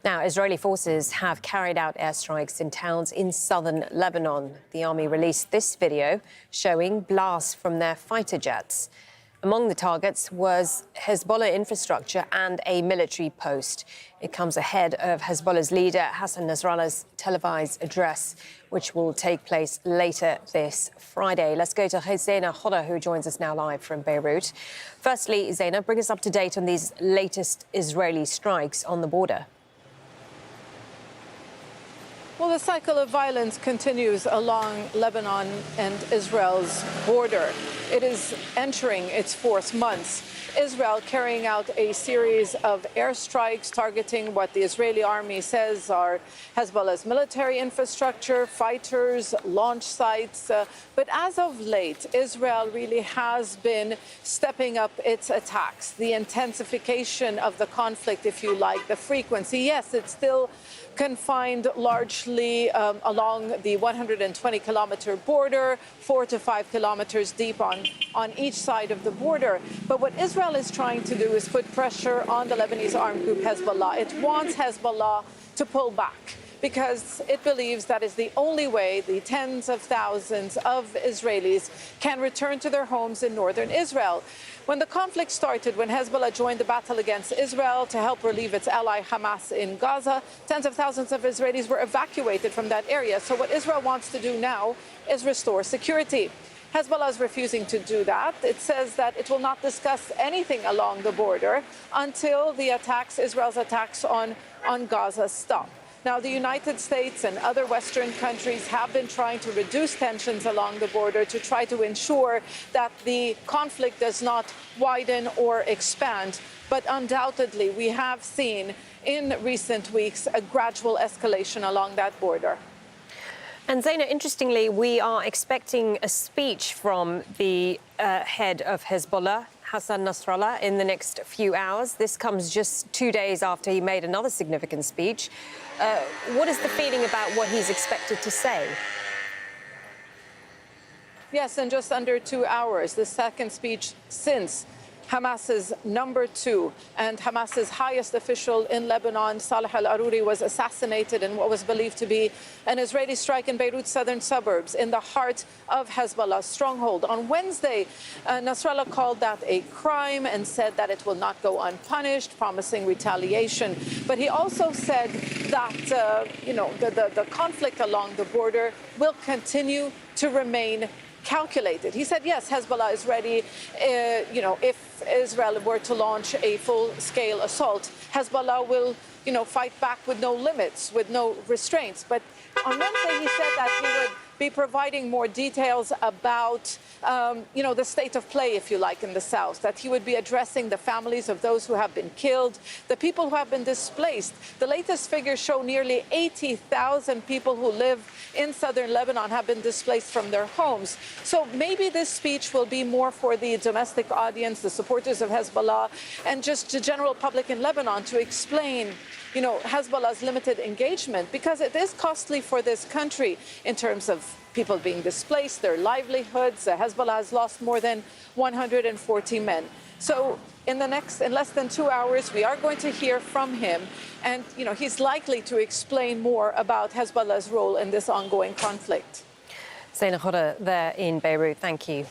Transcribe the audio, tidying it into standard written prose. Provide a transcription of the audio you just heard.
Now, Israeli forces have carried out airstrikes in towns in southern Lebanon. The army released this video showing blasts from their fighter jets. Among the targets was Hezbollah infrastructure and a military post. It comes ahead of Hezbollah's leader Hassan Nasrallah's televised address, which will take place later this Friday. Let's go to Zaina, who joins us now live from Beirut. Firstly, Zaina, bring us up to date on these latest Israeli strikes on the border. Well, the cycle of violence continues along Lebanon and Israel's border. It is entering its fourth month. Israel carrying out a series of airstrikes targeting what the Israeli army says are Hezbollah's military infrastructure, fighters, launch sites. But as of late, Israel really has been stepping up its attacks. The intensification of the conflict, if you like, the frequency. Yes, it's still confined largely along the 120-kilometer border, 4 to 5 kilometers deep on each side of the border. But what Israel is trying to do is put pressure on the Lebanese armed group Hezbollah. It wants Hezbollah to pull back because it believes that is the only way the tens of thousands of Israelis can return to their homes in northern Israel. When the conflict started, when Hezbollah joined the battle against Israel to help relieve its ally Hamas in Gaza, tens of thousands of Israelis were evacuated from that area. So what Israel wants to do now is restore security. Hezbollah is refusing to do that. It says that it will not discuss anything along the border until the attacks, Israel's attacks on Gaza, stop. Now, the United States and other Western countries have been trying to reduce tensions along the border to try to ensure that the conflict does not widen or expand. But undoubtedly, we have seen in recent weeks a gradual escalation along that border. And Zaina, interestingly, we are expecting a speech from the head of Hezbollah, Hassan Nasrallah, in the next few hours. This comes just 2 days after he made another significant speech. What is the feeling about what he's expected to say? Yes, in just under 2 hours, the second speech since Hamas's number 2 and Hamas's highest official in Lebanon, Saleh al-Aruri, was assassinated in what was believed to be an Israeli strike in Beirut's southern suburbs in the heart of Hezbollah's stronghold. On Wednesday, Nasrallah called that a crime and said that it will not go unpunished, promising retaliation. But he also said that, the conflict along the border will continue to remain calculated. He said, yes, Hezbollah is ready. If Israel were to launch a full-scale assault, Hezbollah will, fight back with no limits, with no restraints. But on Wednesday, he said that he would be providing more details about, the state of play, if you like, in the south, that he would be addressing the families of those who have been killed, the people who have been displaced. The latest figures show nearly 80,000 people who live in southern Lebanon have been displaced from their homes. So maybe this speech will be more for the domestic audience, the supporters of Hezbollah, and just the general public in Lebanon to explain Hezbollah's limited engagement, because it is costly for this country in terms of people being displaced, their livelihoods. Hezbollah has lost more than 140 men. So in less than 2 hours, we are going to hear from him. And, he's likely to explain more about Hezbollah's role in this ongoing conflict. Zaina there in Beirut, thank you.